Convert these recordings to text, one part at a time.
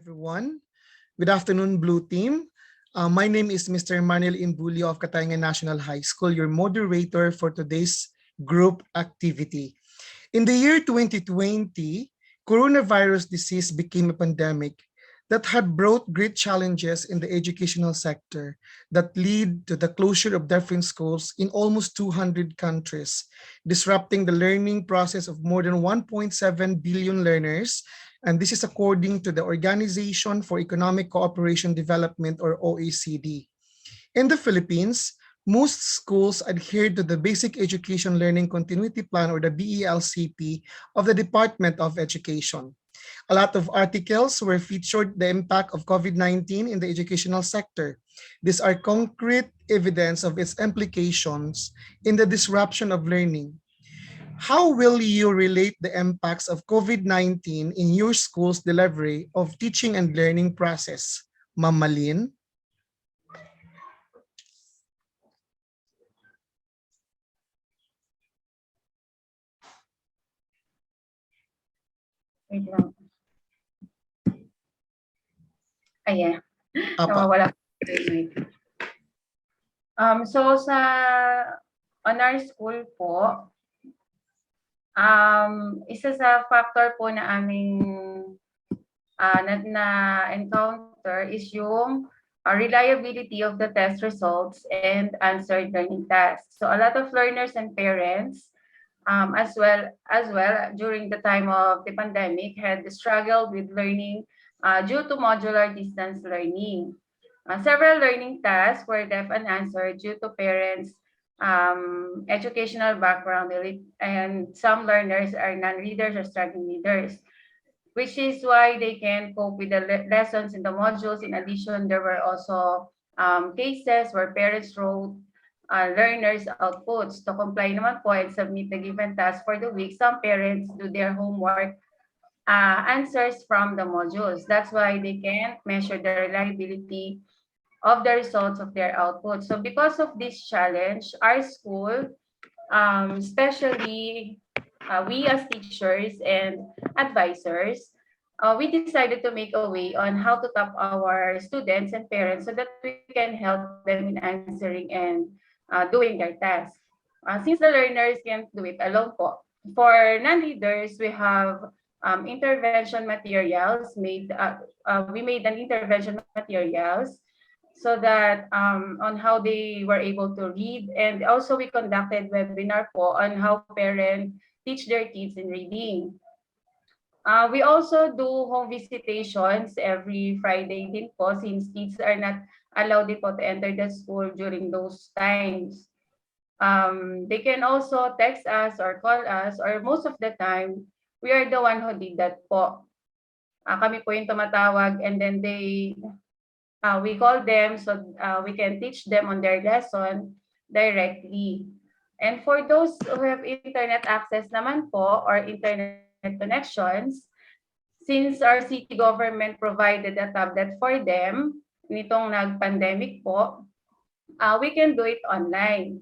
everyone. Good afternoon, Blue Team. My name is Mr. Manuel Imbulio of Katayangan National High School, your moderator for today's group activity. In the year 2020, coronavirus disease became a pandemic that had brought great challenges in the educational sector that lead to the closure of different schools in almost 200 countries, disrupting the learning process of more than 1.7 billion learners. And this is according to the Organization for Economic Cooperation Development, or OECD. In the Philippines, most schools adhere to the Basic Education Learning Continuity Plan, or the BELCP, of the Department of Education. A lot of articles were featured the impact of COVID-19 in the educational sector. These are concrete evidence of its implications in the disruption of learning. How will you relate the impacts of COVID-19 in your school's delivery of teaching and learning process? Ma'am Malin? Wait lang. Ayan. Apa. Nawawala. So on our school po, isa sa factor po na aming na-encounter is yung reliability of the test results and answered learning tasks. So a lot of learners and parents as well during the time of the pandemic had struggled with learning due to modular distance learning. Several learning tasks were left unanswered due to parents' educational background, and some learners are non-readers or struggling readers, which is why they can cope with the lessons in the modules. In addition, there were also cases where parents wrote learners' outputs to comply naman po and submit the given task for the week. Some parents do their homework answers from the modules. That's why they can't measure the reliability of the results of their output. So because of this challenge, our school, especially we as teachers and advisors, we decided to make a way on how to tap our students and parents so that we can help them in answering and doing their tasks. Since the learners can't do it alone po, for non-readers, we have intervention materials made. We made an intervention materials so that on how they were able to read, and also we conducted webinar po on how parents teach their kids in reading. We also do home visitations every Friday din po, since kids are not allowed din po to enter the school during those times. They can also text us or call us, or most of the time, we are the one who did that po. Kami po yung tumatawag, and then we call them so we can teach them on their lesson directly. And for those who have internet access naman po, or internet connections, since our city government provided a tablet for them nitong nag-pandemic po, we can do it online.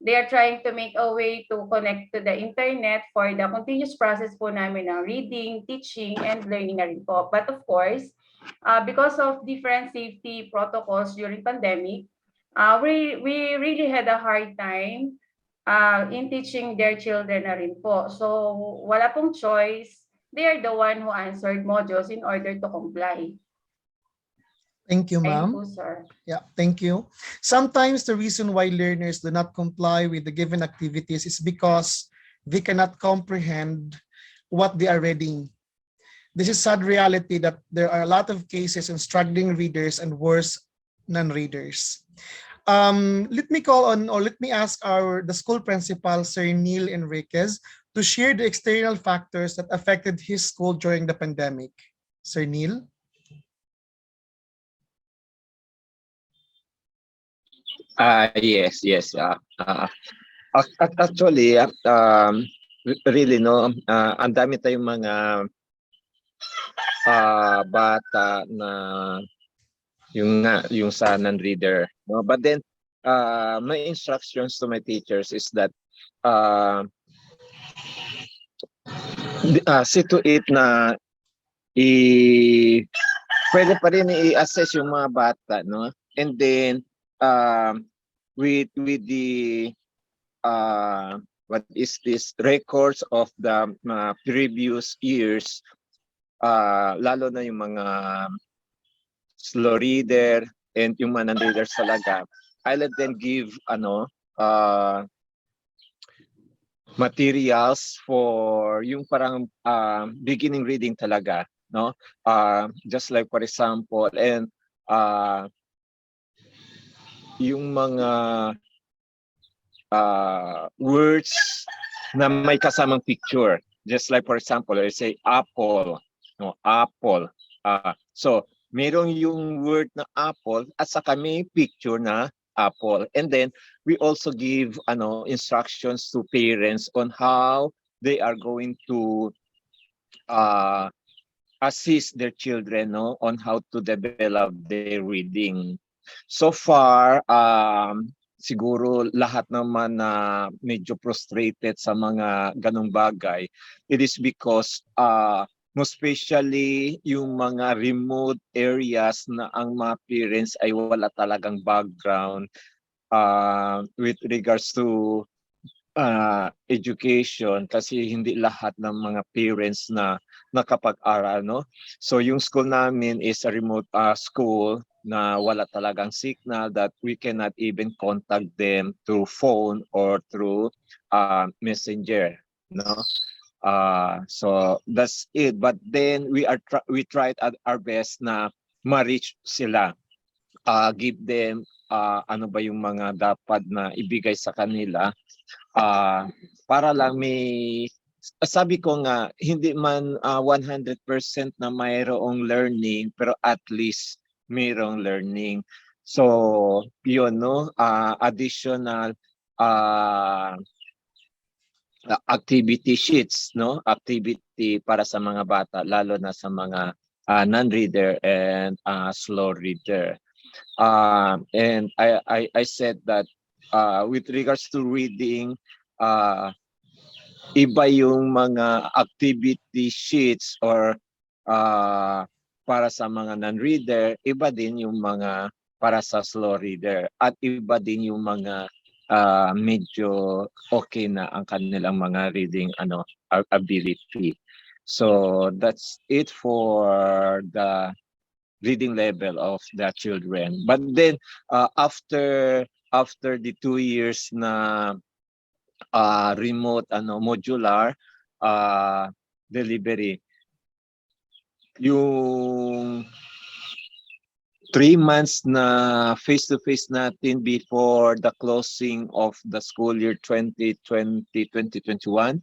They are trying to make a way to connect to the internet for the continuous process po namin ng reading, teaching, and learning na rin po. But of course, because of different safety protocols during pandemic, we really had a hard time in teaching their children na rin po. So wala pong choice. They are the one who answered modules in order to comply. Thank you, ma'am. Thank you, sir. Yeah, thank you. Sometimes the reason why learners do not comply with the given activities is because they cannot comprehend what they are reading. This is sad reality that there are a lot of cases in struggling readers and worse, non-readers. Let me ask the school principal, Sir Neil Enriquez, to share the external factors that affected his school during the pandemic. Sir Neil? Yes. Actually, really, no, ang dami tayong mga bata na yung sa non-reader, no? But then my instructions to my teachers is that see to it na pwede pa rin i-assess yung mga bata, no? And then with the what is this records of the previous years, lalo na yung mga slow reader and yung mga non-readers talaga, I let them give materials for yung parang beginning reading talaga, no? Just like for example, and yung mga words na may kasamang picture, just like for example, let's say apple, no? Apple. So merong yung word na apple at saka may picture na apple, and then we also give instructions to parents on how they are going to assist their children, no, on how to develop their reading. So far, siguro lahat naman na medyo frustrated sa mga ganong bagay, it is because most especially yung mga remote areas na ang mga parents ay wala talagang background with regards to education, kasi hindi lahat ng mga parents na nakapag-aral, no? So yung school namin is a remote school na wala talagang signal, that we cannot even contact them through phone or through messenger, no? So that's it. But then we tried our best na ma-reach sila, give them ano ba yung mga dapat na ibigay sa kanila, para lang may, sabi ko nga, hindi man 100% na mayroong learning, pero at least mayroong learning. So yun, no, additional activity sheets, no, activity para sa mga bata, lalo na sa mga non-reader and slow reader. And I said that with regards to reading, iba yung mga activity sheets or para sa mga non-reader, iba din yung mga para sa slow reader, at iba din yung mga medyo okay na ang kanilang mga reading ability. So that's it for the reading level of the children. But then after the 2 years na remote modular delivery, yung 3 months na face-to-face natin before the closing of the school year 2020-2021,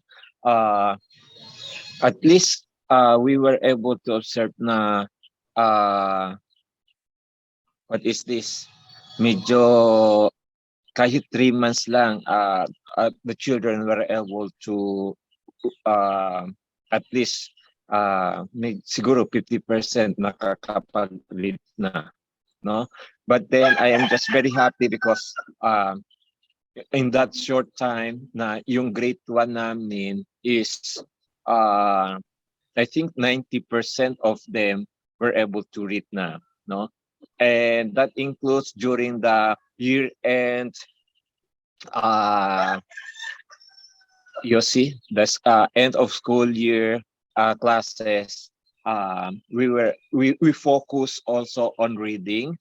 at least we were able to observe na what is this, medyo kahit 3 months lang, the children were able to at least siguro 50% nakakapag-read na, no? But then I am just very happy because in that short time na yung grade 1 namin is I think 90% of them were able to read na, no? And that includes during the year-end you see, that's end of school year classes. We focus also on reading,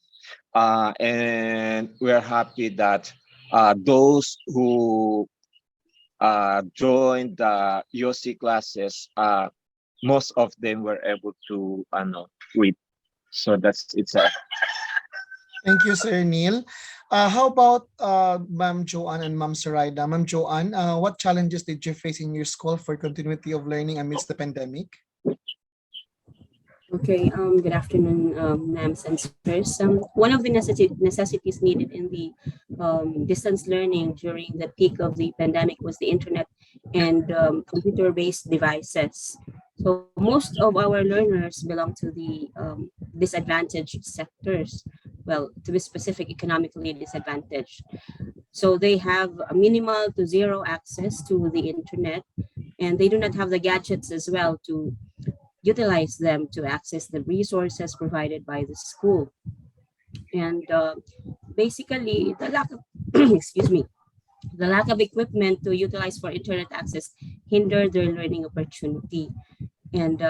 and we're happy that those who joined the EOC classes, most of them were able to read. So that's it. Thank you, Sir Neil. How about Ma'am Joanne and Ma'am Zoraida? Ma'am Joanne, what challenges did you face in your school for continuity of learning amidst the pandemic? Okay, good afternoon, ma'ams and sirs. One of the necessities needed in the distance learning during the peak of the pandemic was the internet and computer-based devices. So most of our learners belong to the disadvantaged sectors. Well, to be specific, economically disadvantaged. So they have a minimal to zero access to the internet, and they do not have the gadgets as well to utilize them to access the resources provided by the school. And basically, the lack of excuse me, the lack of equipment to utilize for internet access hinder their learning opportunity. And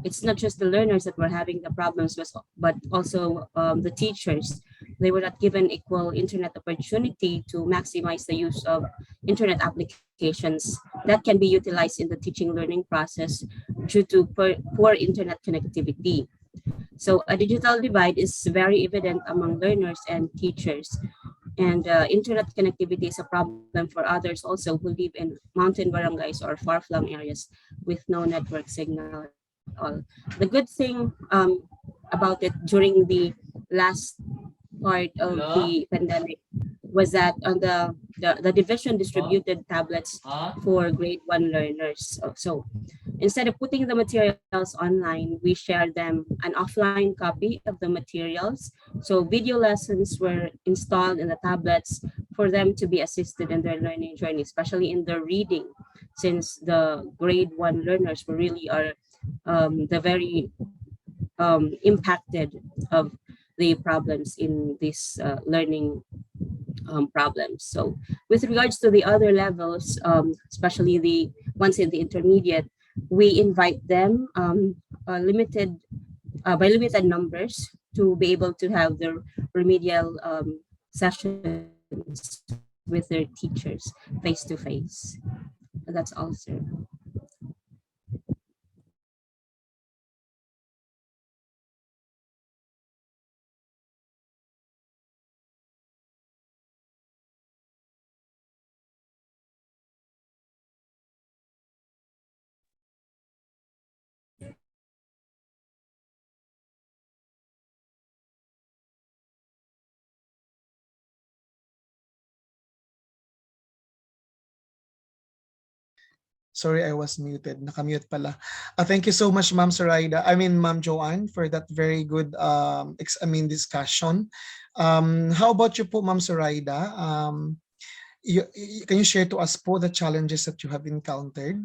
it's not just the learners that were having the problems, but also the teachers. They were not given equal internet opportunity to maximize the use of internet applications that can be utilized in the teaching learning process due to poor internet connectivity. So a digital divide is very evident among learners and teachers. And internet connectivity is a problem for others also who live in mountain barangays or far-flung areas with no network signal at all. The good thing about it during the last part of the pandemic was that on the division distributed tablets for grade 1 learners. So instead of putting the materials online, we shared them an offline copy of the materials. So video lessons were installed in the tablets for them to be assisted in their learning journey, especially in the reading, since the grade 1 learners were really are the very impacted of the problems in this learning problems. So with regards to the other levels, especially the ones in the intermediate, we invite them limited by limited numbers to be able to have their remedial sessions with their teachers face to face. That's all, sir. Sorry, I was muted. Nakamute pala. Thank you so much, Ma'am Zoraida. Ma'am Joanne, for that very good discussion. How about you po, Ma'am Zoraida? Can you share to us po the challenges that you have encountered?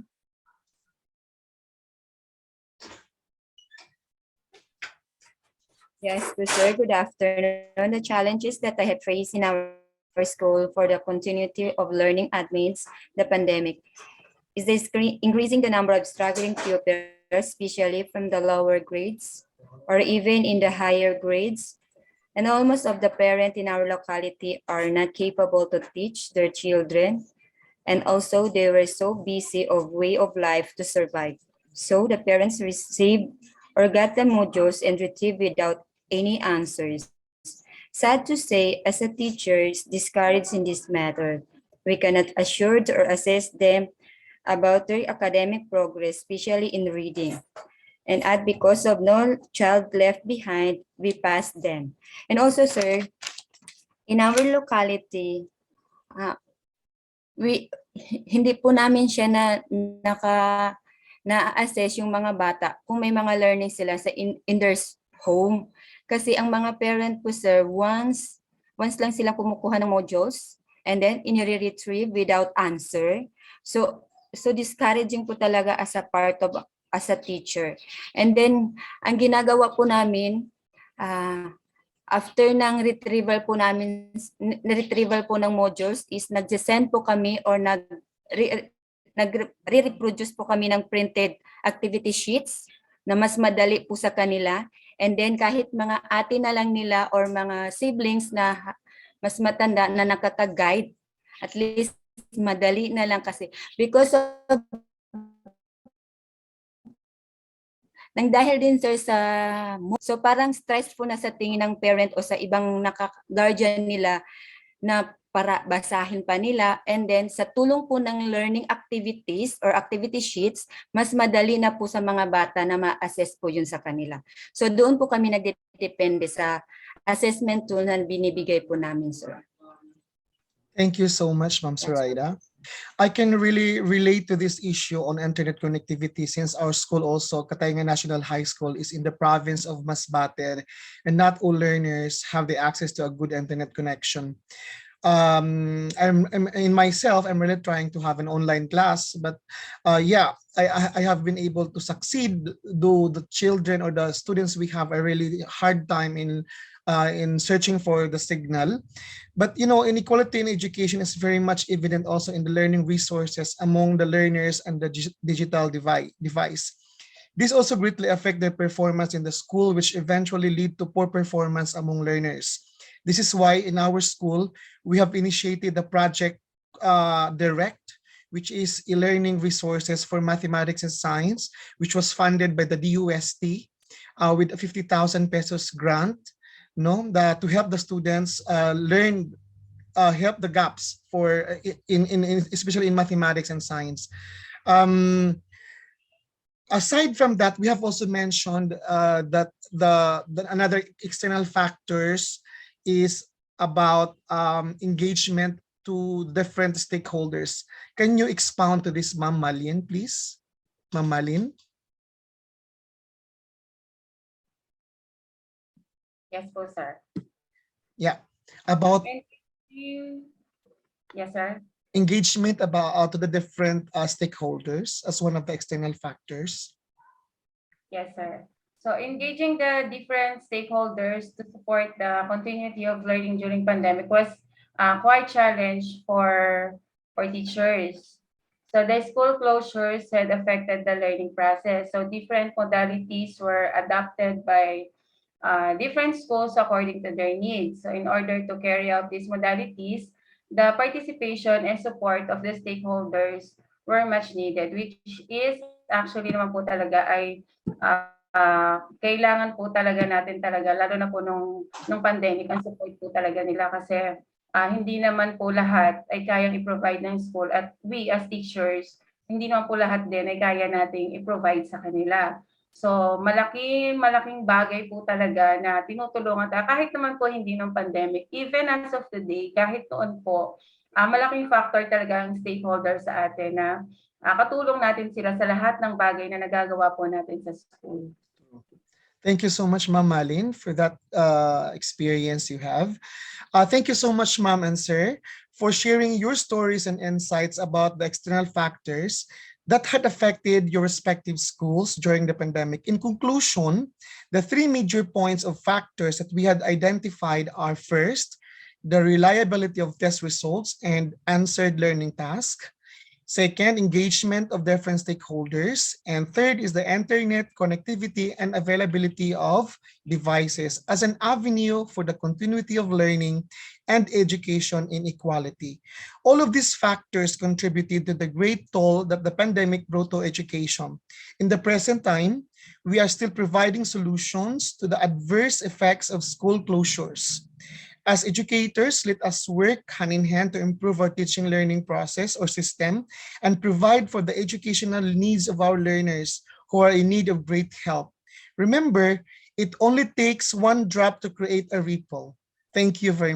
Yes, good sir. Good afternoon. The challenges that I have faced in our school for the continuity of learning amidst the pandemic is this increasing the number of struggling pupils, especially from the lower grades or even in the higher grades. And almost of the parents in our locality are not capable to teach their children. And also they were so busy of way of life to survive. So the parents received or got the modules and retrieved without any answers. Sad to say, as a teacher is discouraged in this matter. We cannot assure or assess them about their academic progress, especially in reading. And at because of no child left behind, we pass them. And also, sir, in our locality, hindi po namin siya na-assess yung mga bata kung may mga learning sila sa in their home. Kasi ang mga parent po, sir, once lang sila kumukuha ng modules and then in-retrieve without answer. So discouraging po talaga as a teacher. And then ang ginagawa po namin after ng retrieval po ng modules is nag-send po kami or nagre-reproduce po kami ng printed activity sheets na mas madali po sa kanila. And then kahit mga ate na lang nila or mga siblings na mas matanda na nakaka-guide, at least madali na lang kasi because of nang dahil din sir so parang stress po na sa tingin ng parent o sa ibang guardian nila na para basahin pa nila, and then sa tulong po ng learning activities or activity sheets, mas madali na po sa mga bata na ma-assess po yun sa kanila. So doon po kami nagdedepende sa assessment tool na binibigay po namin, sir. Thank you so much, Ma'am Zoraida. I can really relate to this issue on internet connectivity since our school also, Katayngan National High School, is in the province of Masbate, and not all learners have the access to a good internet connection. I'm really trying to have an online class, but yeah, I have been able to succeed, though the children or the students we have a really hard time in searching for the signal. But inequality in education is very much evident also in the learning resources among the learners and the digital device. This also greatly affect their performance in the school, which eventually lead to poor performance among learners. This is why in our school, we have initiated the project Direct, which is e-learning resources for mathematics and science, which was funded by the DUST with a 50,000 pesos grant, that to help the students learn, help the gaps for in especially in mathematics and science. Aside from that, we have also mentioned that the another external factors is about engagement to different stakeholders. Can you expound to this, Ma'am Malin, please? Ma'am Malin? Yes po, sir. Yeah, about Yes, sir. engagement to the different stakeholders as one of the external factors. Yes, sir. So engaging the different stakeholders to support the continuity of learning during pandemic was quite challenge for teachers. So the school closures had affected the learning process. So different modalities were adopted by different schools according to their needs. So in order to carry out these modalities, the participation and support of the stakeholders were much needed, which is actually naman po talaga ay kailangan po talaga natin talaga, lalo na po nung pandemic, ang support po talaga nila kasi hindi naman po lahat ay kayang i-provide ng school at we as teachers, hindi naman po lahat din ay kaya nating i-provide sa kanila. So malaking bagay po talaga na tinutulungan kahit naman po hindi ng pandemic, even as of today, kahit noon po, malaking factor talaga ang stakeholder sa atin na katulong natin sila sa lahat ng bagay na nagagawa po natin sa school. Thank you so much, Ma'am Malin, for that experience you have. Thank you so much, Ma'am and Sir, for sharing your stories and insights about the external factors that had affected your respective schools during the pandemic. In conclusion, the three major points of factors that we had identified are: first, the reliability of test results and answered learning tasks; second, engagement of different stakeholders; and third is the internet connectivity and availability of devices as an avenue for the continuity of learning and education inequality. All of these factors contributed to the great toll that the pandemic brought to education. In the present time, we are still providing solutions to the adverse effects of school closures. As educators, let us work hand in hand to improve our teaching learning process or system and provide for the educational needs of our learners who are in need of great help. Remember, it only takes one drop to create a ripple. Thank you very much.